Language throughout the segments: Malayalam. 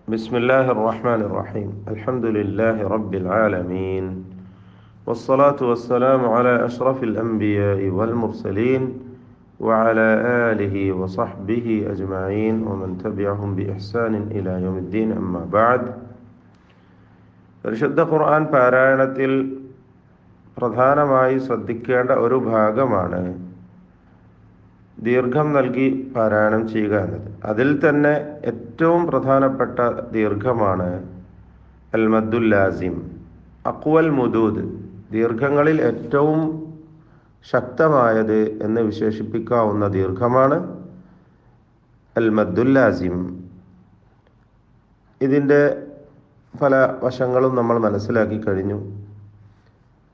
بسم الله الرحمن الرحيم الحمد لله رب العالمين والصلاة والسلام على أشرف الأنبياء والمرسلين وعلى آله وصحبه أجمعين ومن تبعهم بإحسان إلى يوم الدين أما بعد പരിശുദ്ധ ഖുർആൻ പാരായണത്തിൽ പ്രധാനമായി ശ്രദ്ധിക്കേണ്ട ഒരു ഭാഗമാണ് ദീർഘം നൽകി പാരായണം ചെയ്യുക എന്നത്. അതിൽ തന്നെ ഏറ്റവും പ്രധാനപ്പെട്ട ദീർഘമാണ് അൽ മദ്ദുൽ ലാസിം, അഖ്വൽ മുദൂദ്, ദീർഘങ്ങളിൽ ഏറ്റവും ശക്തമായത് എന്ന് വിശേഷിപ്പിക്കാവുന്ന ദീർഘമാണ് അൽ മദ്ദുൽ ലാസിം. ഇതിൻ്റെ പല വശങ്ങളും നമ്മൾ മനസ്സിലാക്കി കഴിഞ്ഞു.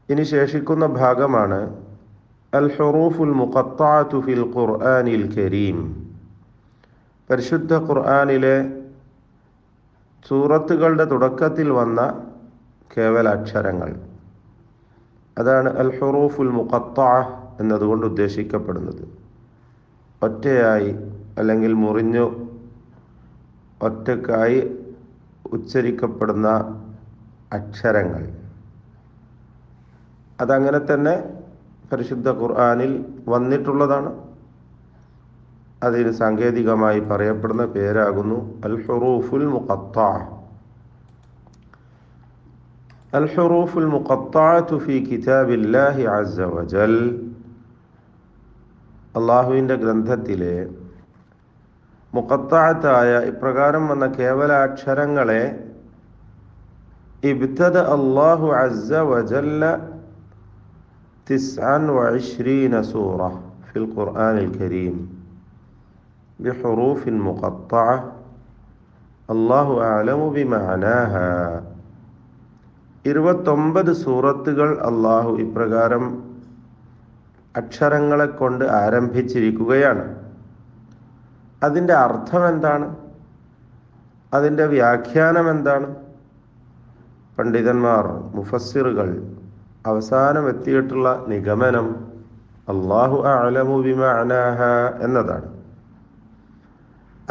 ഇനി ശേഷിക്കുന്ന ഭാഗമാണ് അൽ ഹുറൂഫുൽ മുഖത്തഅതു ഫിൽ ഖുർആനിൽ കരീം. പരിശുദ്ധ ഖുർആനിലെ സൂറത്തുകളുടെ തുടക്കത്തിൽ വന്ന കേവല അക്ഷരങ്ങൾ, അതാണ് അൽ ഹുറൂഫുൽ മുഖത്തഅ എന്നതുകൊണ്ട് ഉദ്ദേശിക്കപ്പെടുന്നത്. ഒറ്റയായി അല്ലെങ്കിൽ മുറിഞ്ഞു ഒറ്റക്കായി ഉച്ചരിക്കപ്പെടുന്ന അക്ഷരങ്ങൾ. അതങ്ങനെ തന്നെ പരിശുദ്ധ ഖുർആനിൽ വന്നിട്ടുള്ളതാണ്. അതിന് സാങ്കേതികമായി പറയപ്പെടുന്ന പേരാകുന്നു അൽ ഹുറൂഫുൽ മുഖത്തഅ. അൽ ഹുറൂഫുൽ മുഖത്തഅതു ഫീ കിതാബില്ലാഹി അസ്സ വജൽ. അല്ലാഹുവിൻ്റെ ഗ്രന്ഥത്തിലെ മുഖത്തഅത്തായ ഇപ്രകാരം വന്ന കേവല അക്ഷരങ്ങളെ ഇബ്തദ അല്ലാഹു അസ്സ വജല്ല 29 സൂറ ഫിൽ ഖുർആനിൽ കരീം ബിഹുറൂഫിൻ മുഖത്തഅ അല്ലാഹു അഅലമു ബിമഅനാഹ. 29 സൂറത്തുകൾ അല്ലാഹു ഇപ്രകാരം അക്ഷരങ്ങളെ കൊണ്ട് ആരംഭിച്ചിരിക്കുകയാണ്. അതിൻ്റെ അർത്ഥം എന്താണ്? അതിൻ്റെ വ്യാഖ്യാനം എന്താണ്? പണ്ഡിതന്മാർ, മുഫസ്സിറുകൾ അവസാനം എത്തിയിട്ടുള്ള നിഗമനം അല്ലാഹു അഅലമു ബിമഅനാഹ എന്നതാണ്.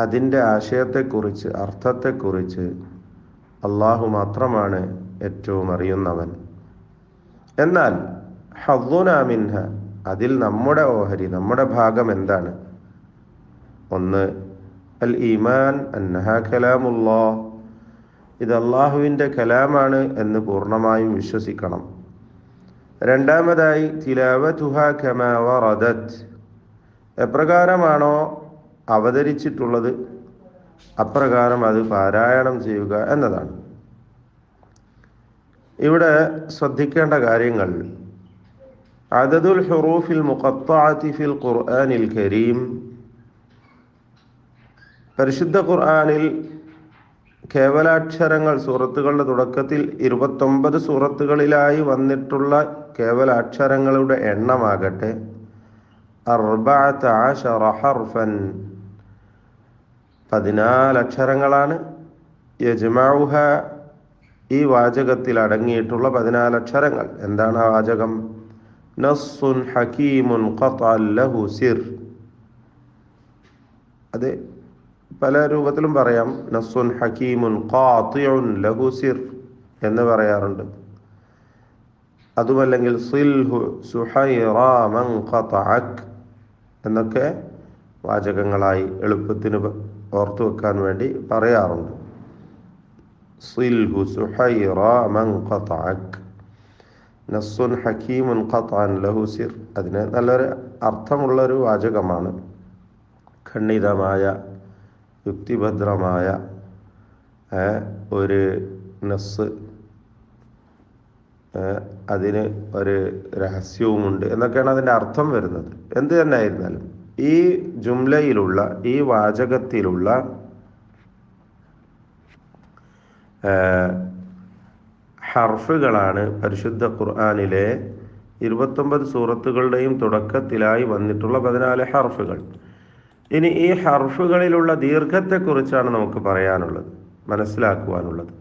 അതിൻ്റെ ആശയത്തെക്കുറിച്ച്, അർത്ഥത്തെക്കുറിച്ച് അല്ലാഹു മാത്രമാണ് ഏറ്റവും അറിയുന്നവൻ. എന്നാൽ ഹദ്ദുനാ മിൻഹ, അതിൽ നമ്മുടെ ഓഹരി, നമ്മുടെ ഭാഗം എന്താണ്? ഒന്ന്, അൽ ഈമാൻ അന്നഹാ കലാമുല്ലാഹ്, ഇത് അല്ലാഹുവിൻ്റെ കലാമാണ് എന്ന് പൂർണ്ണമായും വിശ്വസിക്കണം. രണ്ടാമതായി തിലാവതുഹാ കമാ വറദത്, എപ്രകാരമാണോ അവതരിച്ചിട്ടുള്ളത് അപ്രകാരം അത് പാരായണം ചെയ്യുക എന്നതാണ്. ഇവിടെ ശ്രദ്ധിക്കേണ്ട കാര്യങ്ങൾ, അദദുൽ ഹുറൂഫിൽ മുഖത്തഅതി ഫിൽ ഖുർആനിൽ കരീം, പരിശുദ്ധ ഖുർആനിൽ കേവലാക്ഷരങ്ങൾ സൂറത്തുകളുടെ തുടക്കത്തിൽ 29 സൂറത്തുകളിലായി വന്നിട്ടുള്ള കേവലാക്ഷരങ്ങളുടെ എണ്ണമാകട്ടെ 14 ഹർഫൻ, 14 അക്ഷരങ്ങളാണ്. യജ്മഉഹ, ഈ വാചകത്തിൽ അടങ്ങിയിട്ടുള്ള 14 അക്ഷരങ്ങൾ. എന്താണ് ആ വാചകം? നസ്സുൻ ഹകീമുൻ ഖത്അൻ ലഹു സിർ. അത് പല രൂപത്തിലും പറയാം. നസ്സുൻ ഹകീമുൻ ഖാതിഉൻ ലഹു സിർ എന്ന് പറയാറുണ്ട്. അതുമല്ലെങ്കിൽ സിൽഹു സുഹൈറാ മൻ ഖതഅക് എന്നൊക്കെ വാചകങ്ങളായി എളുപ്പത്തിന് ഓർത്തു വെക്കാൻ വേണ്ടി പറയാറുണ്ട്. സിൽഹു സുഹൈറാ മൻ ഖതഅക്, നസ്സുൻ ഹകീമുൻ ഖത്അൻ ലഹു സിർ. അതിന് നല്ലൊരു അർത്ഥമുള്ളൊരു വാചകമാണ്. ഖണ്ഡിതമായ, യുക്തിഭദ്രമായ ഒരു നസ്സ്, അതിന് ഒരു രഹസ്യവുമുണ്ട് എന്നൊക്കെയാണ് അതിൻ്റെ അർത്ഥം വരുന്നത്. എന്ത് തന്നെ ആയിരുന്നാലും ഈ ജുംലയിലുള്ള, ഈ വാചകത്തിലുള്ള ഹർഫുകളാണ് പരിശുദ്ധ ഖുർആനിലെ 29 സൂറത്തുകളുടെയും തുടക്കത്തിലായി വന്നിട്ടുള്ള 14 ഹർഫുകൾ. ഇനി ഈ ഹർഫുകളിലുള്ള ദീർഘത്തെക്കുറിച്ചാണ് നമുക്ക് പറയാനുള്ളത്, മനസ്സിലാക്കുവാനുള്ളത്.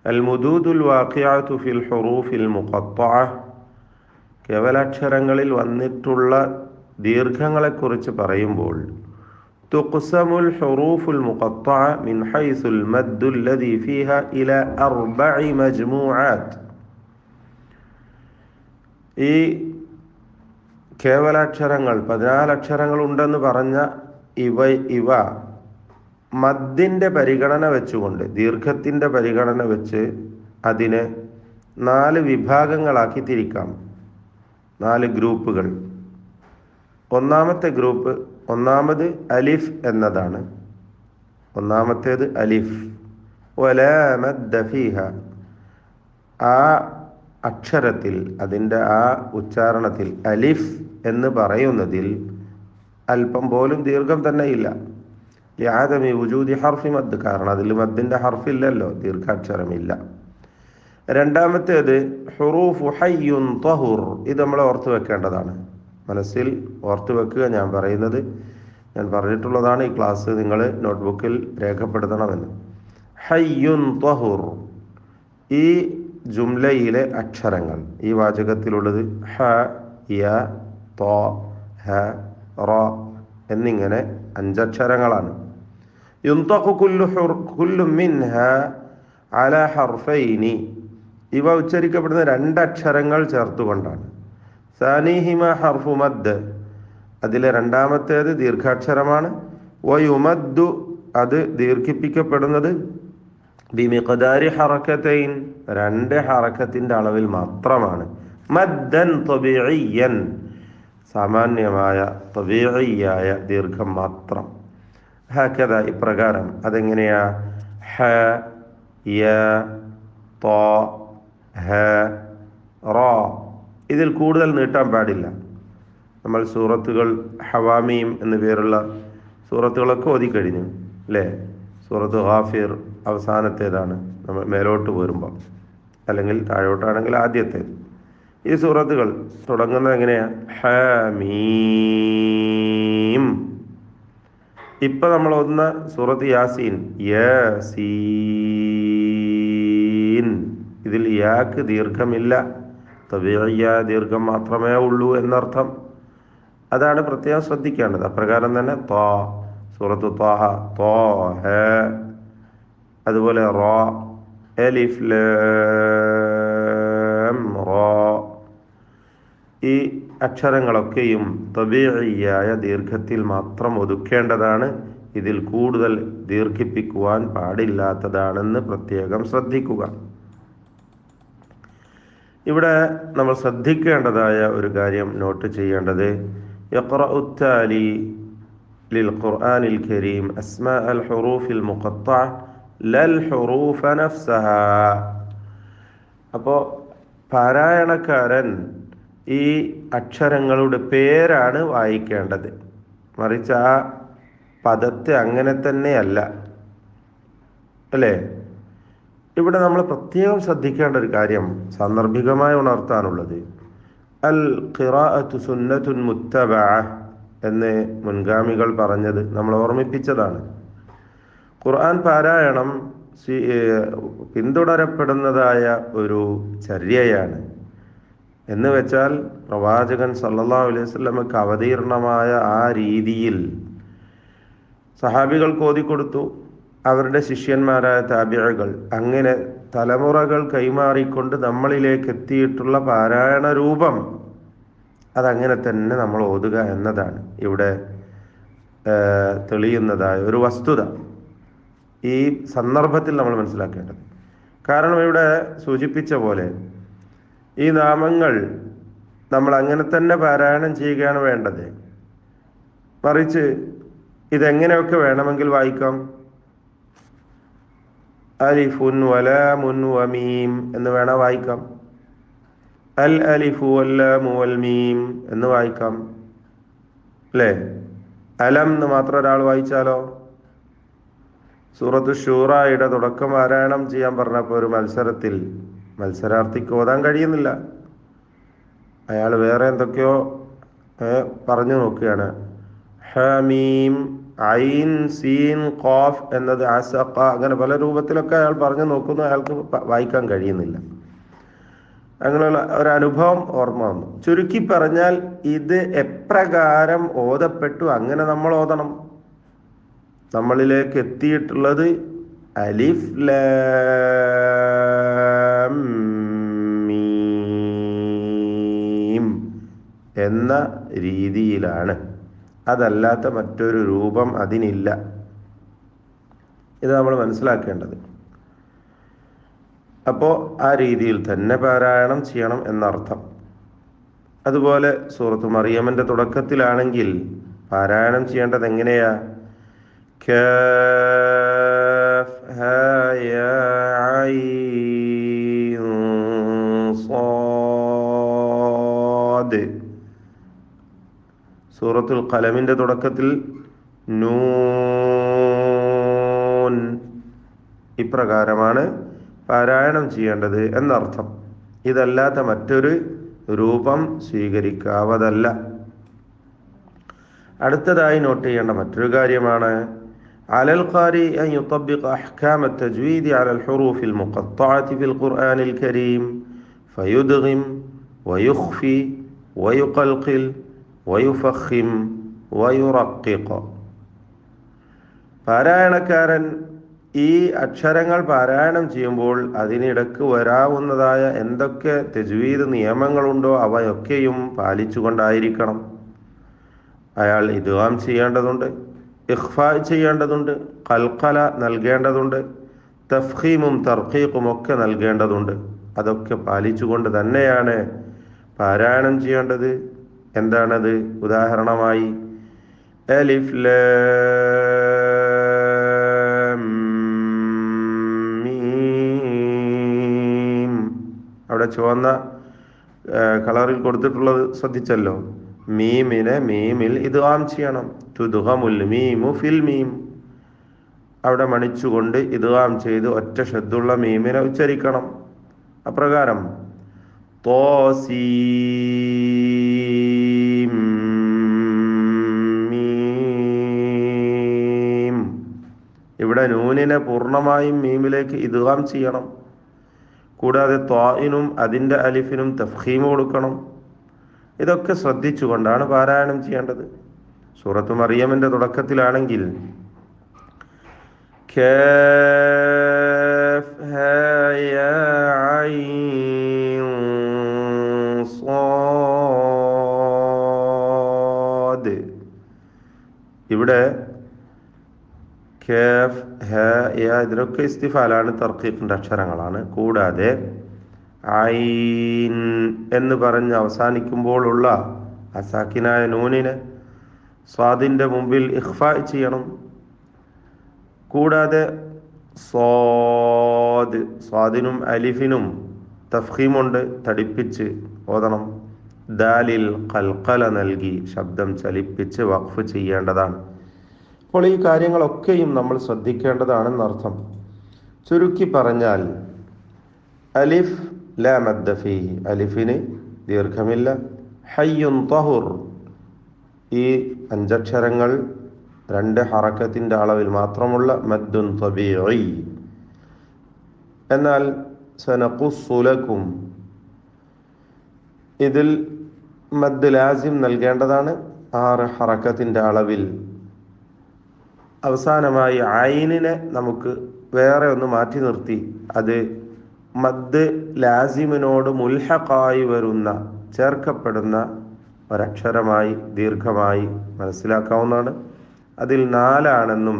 അൽ മുദൂദുൽ വാഖിഅതു ഫിൽ ഹുറൂഫിൽ മുഖത്തഅ, കേവലാക്ഷരങ്ങളിൽ വന്നിട്ടുള്ള ദീർഘങ്ങളെക്കുറിച്ച് പറയുമ്പോൾ تقسم الحروف المقطعة من حيث المد الذي فيها إلى 4 مجموعات. ഈ കേവലാക്ഷരങ്ങൾ 14 അക്ഷരങ്ങൾ ഉണ്ടെന്ന് പറഞ്ഞ ഇവ മദ്ദിൻ്റെ പരിഗണന വെച്ചുകൊണ്ട്, ദീർഘത്തിൻ്റെ പരിഗണന വെച്ച് അതിനെ 4 വിഭാഗങ്ങളാക്കി തിരിക്കാം, 4 ഗ്രൂപ്പുകൾ. ഒന്നാമത് അലിഫ് എന്നതാണ്. ഒന്നാമത്തേത് അലിഫ്. വലാ മദ്ദ ഫീഹ, ആ അക്ഷരത്തിൽ, അതിൻ്റെ ആ ഉച്ചാരണത്തിൽ, അലിഫ് എന്ന് പറയുന്നതിൽ അല്പം പോലും ദീർഘം തന്നെ ഇല്ല. ലിആദമി വുജൂദി ഹർഫി മദ്, കാരണം അതിൽ മദ്ദിൻ്റെ ഹർഫില്ലല്ലോ, ദീർഘാക്ഷരമില്ല. രണ്ടാമത്തേത് ഹുറൂഫു ഹയ്യുൻ തഹുർ. ഇത് നമ്മൾ ഓർത്തു വെക്കേണ്ടതാണ്, മനസ്സിൽ ഓർത്തു വെക്കുക. ഞാൻ പറഞ്ഞിട്ടുള്ളതാണ്, ഈ ക്ലാസ് നിങ്ങൾ നോട്ട്ബുക്കിൽ രേഖപ്പെടുത്തണമെന്ന്. ഹയ്യുൻ തഹുർ, ഈ ജുംലയിലെ അക്ഷരങ്ങൾ, ഈ വാചകത്തിലുള്ളത് ഹ, യ, ത, ഹ, റ എന്നിങ്ങനെ 5 അക്ഷരങ്ങളാണ്. യുന്തഖു കുല്ലു മിൻഹ അലാ ഹർഫൈനി, ഇവ ഉച്ചരിക്കപ്പെടുന്ന 2 അക്ഷരങ്ങൾ ചേർത്തുകൊണ്ടാണ്. സാനിഹിമ ഹർഫു മദ്, അതിലെ രണ്ടാമത്തേത് ദീർഘാക്ഷരമാണ്. വയുമദ്ദു, അത് ദീർഘിപ്പിക്കപ്പെടുന്നത് ബിമിഖ്ദാരി ഹറക്കതൈൻ, 2 ഹറക്കത്തിൻ്റെ അളവിൽ മാത്രമാണ്. മദ്ദൻ തബീഇയ്യൻ, സാമാന്യമായ തബീഇയായ ദീർഘം മാത്രം. ഹകദ, ഇപ്രകാരം. അതെങ്ങനെയാ? ഹ, യ, ത, ഹ, റ. ഇതിൽ കൂടുതൽ നീട്ടാൻ പാടില്ല. നമ്മൾ സൂറത്തുകൾ, ഹവാമീം എന്നു പേരുള്ള സൂറത്തുകളൊക്കെ ഓതിക്കഴിഞ്ഞു അല്ലേ? സൂറത്ത് ഗാഫിർ അവസാനത്തേതാണ് നമ്മൾ മേലോട്ട് പോരുമ്പോൾ, അല്ലെങ്കിൽ താഴോട്ടാണെങ്കിൽ ആദ്യത്തേത്. ഈ സൂറത്തുകൾ തുടങ്ങുന്നത് എങ്ങനെയാണ്? ഹമീം. ഇപ്പം നമ്മൾ ഓതുന്ന സൂറത്ത് യാസീൻ, യാസീൻ, ഇതിൽ യാക്ക് ദീർഘമില്ല, തബീഇയ ദീർഘം മാത്രമേ ഉള്ളൂ എന്നർത്ഥം. അതാണ് പ്രത്യേകം ശ്രദ്ധിക്കേണ്ടത്. അപ്രകാരം തന്നെ ത്വാ, സൂറത്ത് ത്വാഹ, ത്വാഹ, അതുപോലെ റാ, അലിഫ് ലാം റാ, ഈ അക്ഷരങ്ങളൊക്കെയും തബീഇയായ ദീർഘത്തിൽ മാത്രം ഒതുക്കേണ്ടതാണ്. ഇതിൽ കൂടുതൽ ദീർഘിപ്പിക്കുവാൻ പാടില്ലാത്തതാണെന്ന് പ്രത്യേകം ശ്രദ്ധിക്കുക. ഇവിടെ നമ്മൾ ശ്രദ്ധിക്കേണ്ടതായ ഒരു കാര്യം നോട്ട് ചെയ്യേണ്ടത്, യഖ്റഉ താലി ലിൽ ഖുർആനിൽ കരീം അസ്മാ അൽ ഹുറൂഫിൽ മുഖത്തഅ ലൽ ഹുറൂഫ നഫ്സഹ. അപ്പോൾ പാരായണക്കാരൻ ഈ അക്ഷരങ്ങളുടെ പേരാണ് വായിക്കേണ്ടത്, മറിച്ച് ആ പദത്തെ അങ്ങനെ തന്നെയല്ല, അല്ലേ? ഇവിടെ നമ്മൾ പ്രത്യേകം ശ്രദ്ധിക്കേണ്ട ഒരു കാര്യം, സാന്ദർഭികമായി ഉണർത്താനുള്ളത്, അൽ ഖിറാഅത്തു സുന്നത്തുൻ മുത്തബഅ എന്ന് മുൻഗാമികൾ പറഞ്ഞത് നമ്മൾ ഓർമ്മിപ്പിച്ചതാണ്. ഖുർആൻ പാരായണം പിന്തുടരപ്പെടുന്നതായ ഒരു ചര്യയാണ്. എന്ന് വെച്ചാൽ പ്രവാചകൻ സല്ലല്ലാഹു അലൈഹി വസല്ലമക്ക് അവതീർണമായ ആ രീതിയിൽ സഹാബികൾക്ക് ഓതിക്കൊടുത്തു, അവരുടെ ശിഷ്യന്മാരായ താബിഈകൾ, അങ്ങനെ തലമുറകൾ കൈമാറിക്കൊണ്ട് നമ്മളിലേക്ക് എത്തിയിട്ടുള്ള പാരായണ രൂപം അതങ്ങനെ തന്നെ നമ്മൾ ഓതുക എന്നതാണ് ഇവിടെ തെളിയുന്നതായ ഒരു വസ്തുത. ഈ സന്ദർഭത്തിൽ നമ്മൾ മനസ്സിലാക്കേണ്ടത്, കാരണം ഇവിടെ സൂചിപ്പിച്ച പോലെ ഈ നാമങ്ങൾ നമ്മൾ അങ്ങനെ തന്നെ പാരായണം ചെയ്യുകയാണ് വേണ്ടത്. മറിച്ച് ഇതെങ്ങനെയൊക്കെ വേണമെങ്കിൽ വായിക്കാം. അലിഫുൻ വലാമുൻ വമീം എന്ന് വേണം വായിക്കാം. അൽ അലിഫു വല്ലാമു വൽമീം എന്ന് വായിക്കാം, അല്ലേ? അലം എന്ന് മാത്രം ഒരാൾ വായിച്ചാലോ? സൂറത്തു ശൂറായുടെ തുടക്കം പാരായണം ചെയ്യാൻ പറഞ്ഞപ്പോൾ ഒരു മത്സരത്തിൽ മത്സരാർത്ഥിക്ക് ഓതാൻ കഴിയുന്നില്ല. അയാൾ വേറെ എന്തൊക്കെയോ പറഞ്ഞു നോക്കുകയാണ്. ഹമീം, ഐൻ, സീൻ, ഖാഫ് എന്നത് അസഖ, അങ്ങനെ പല രൂപത്തിലൊക്കെ അയാൾ പറഞ്ഞു നോക്കുന്നു, അയാൾക്ക് വായിക്കാൻ കഴിയുന്നില്ല. അങ്ങനെയുള്ള ഒരനുഭവം ഓർമ്മ വന്നു. ചുരുക്കി പറഞ്ഞാൽ ഇത് എപ്രകാരം ഓതപ്പെട്ടു അങ്ങനെ നമ്മൾ ഓതണം. നമ്മളിലേക്ക് എത്തിയിട്ടുള്ളത് അലിഫ് ലാം മീം എന്ന രീതിയിലാണ്. അതല്ലാത്ത മറ്റൊരു രൂപം അതിനില്ല. ഇത് നമ്മൾ മനസ്സിലാക്കേണ്ടത്. അപ്പോൾ ആ രീതിയിൽ തന്നെ പാരായണം ചെയ്യണം എന്നർത്ഥം. അതുപോലെ സൂറത്ത് മറിയമിൻ്റെ തുടക്കത്തിലാണെങ്കിൽ പാരായണം ചെയ്യേണ്ടത് എങ്ങനെയാ? കാഫ് ഹാ യാ ഐൻ സാദ്. സൂറത്തുൽ ഖലമിൻ്റെ തുടക്കത്തിൽ നൂൻ. ഇപ്രകാരമാണ് പാരായണം ചെയ്യേണ്ടത് എന്നർത്ഥം. ഇതല്ലാത്ത മറ്റൊരു രൂപം സ്വീകരിക്കാവതല്ല. അടുത്തതായി നോട്ട് ചെയ്യേണ്ട മറ്റൊരു കാര്യമാണ് അലൽ ഖാരി അൻ യുതബ്ബിഖ അഹ്കാമ അത്തജ്വീദ് അലൽ ഹുറൂഫിൽ മുഖത്തഅതി ഫിൽ ഖുർആനിൽ കരീം ഫയുദ്ഗിം വയുഖ്ഫി വയുഖൽഖിൽ വയുഫഖിം വയുറഖിഖ. പാരായണക്കാരൻ ഈ അക്ഷരങ്ങൾ പാരായണം ചെയ്യുമ്പോൾ അതിനിടക്ക് വരാവുന്നതായ എന്തൊക്കെ തജ്വീദ് നിയമങ്ങളുണ്ടോ അവയൊക്കെയും പാലിച്ചുകൊണ്ടായിരിക്കണം. അയാൾ ഇദ്ഗാം ചെയ്യേണ്ടതുണ്ട്, ഇഖ്ഫാ ചെയ്യേണ്ടതുണ്ട്, ഖൽഖല നൽകേണ്ടതുണ്ട്, തഫ്ഖീമും തർഖീഖും ഒക്കെ നൽകേണ്ടതുണ്ട്. അതൊക്കെ പാലിച്ചുകൊണ്ട് തന്നെയാണ് പാരായണം ചെയ്യേണ്ടത്. എന്താണത്? ഉദാഹരണമായി അലിഫ് ലാം മീം. അവിടെ ചുവന്ന കളറിൽ കൊടുത്തിട്ടുള്ളത് ശ്രദ്ധിച്ചല്ലോ. മീമിനെ മീമിൽ ഇദ്ഗാം ചെയ്യണം. തുദ്ഗമുൽ മീമു ഫിൽ മീം. അവിടെ മണിച്ചുകൊണ്ട് ഇദ്ഗാം ചെയ്ത് ഒറ്റ ഷദ്ദുള്ള മീമിനെ ഉച്ചരിക്കണം. അപ്രകാരം തോസീം മീം. ഇവിടെ നൂനിനെ പൂർണ്ണമായും മീമിലേക്ക് ഇദ്ഗാം ചെയ്യണം. കൂടാതെ ത്വാഇനും അതിൻ്റെ അലിഫിനും തഫ്ഖീം കൊടുക്കണം. ഇതൊക്കെ ശ്രദ്ധിച്ചുകൊണ്ടാണ് പാരായണം ചെയ്യേണ്ടത്. സൂറത്ത് മറിയമിൻ്റെ തുടക്കത്തിലാണെങ്കിൽ കാഫ് ഹാ യാ ഐൻ സാദ്. ഇവിടെ കാഫ് ഹാ യാ ഇതിനൊക്കെ ഇസ്തിഫാലാണ്, തർഖീഖിൻ്റെ അക്ഷരങ്ങളാണ്. കൂടാതെ ഐൻ എന്ന് പറഞ്ഞ് അവസാനിക്കുമ്പോഴുള്ള അസാക്കിനായ നൂനിനെ സ്വാദിൻ്റെ മുമ്പിൽ ഇഖ്ഫാ ചെയ്യണം. കൂടാതെ സ്വാദിനും അലിഫിനും തഫ്ഖീമുണ്ട്, തടിപ്പിച്ച് ഓതണം. ദാലിൽ ഖൽഖല നൽകി ശബ്ദം ചലിപ്പിച്ച് വഖഫ് ചെയ്യേണ്ടതാണ്. അപ്പോൾ ഈ കാര്യങ്ങളൊക്കെയും നമ്മൾ ശ്രദ്ധിക്കേണ്ടതാണെന്നർത്ഥം. ചുരുക്കി പറഞ്ഞാൽ അലിഫ് ലാ മദ്ദ ഫീഹി, അലിഫിന് ദീർഘമില്ല. ഹയ്യുൻ തഹുർ, ഈ അഞ്ചക്ഷരങ്ങൾ 2 ഹറക്കത്തിൻ്റെ അളവിൽ മാത്രമുള്ള മദ്ദുൻ തബീഇ. എന്നാൽ സനഖുസ്സു ലക്കും, ഇതിൽ മദ് ലാസിം നൽകേണ്ടതാണ് 6 ഹറക്കത്തിൻ്റെ അളവിൽ. അവസാനമായി ഐനിനെ നമുക്ക് വേറെ ഒന്ന് മാറ്റി നിർത്തി അത് മദ് ലാസിമിനോട് മുൽഹഖായി വരുന്ന, ചേർക്കപ്പെടുന്ന ഒരക്ഷരമായി ദീർഘമായി മനസ്സിലാക്കാവുന്നതാണ്. അതിൽ 4 ആണെന്നും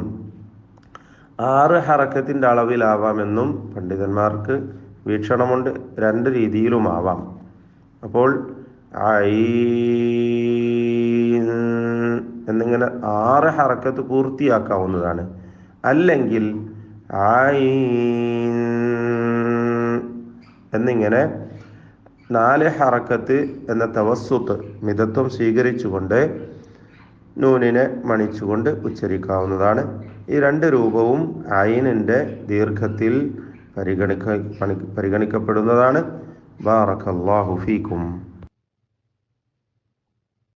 6 ഹറക്കത്തിൻ്റെ അളവിലാവാമെന്നും പണ്ഡിതന്മാർക്ക് വീക്ഷണമുണ്ട്. 2 രീതിയിലുമാവാം. അപ്പോൾ ഐൻ എന്നിങ്ങനെ 6 ഹറക്കത്ത് പൂർത്തിയാക്കാവുന്നതാണ്. അല്ലെങ്കിൽ ഐൻ എന്നിങ്ങനെ 4 ഹറക്കത്ത് എന്ന തവസ്സുത്ത്, മിതത്വം സ്വീകരിച്ചുകൊണ്ട് നൂനിനെ മണിച്ചുകൊണ്ട് ഉച്ചരിക്കാവുന്നതാണ്. ഈ 2 രൂപവും ഐനിൻ്റെ ദീർഘത്തിൽ പരിഗണിക്കപ്പെടുന്നതാണ്. ബാറകല്ലാഹു ഫീക്കും.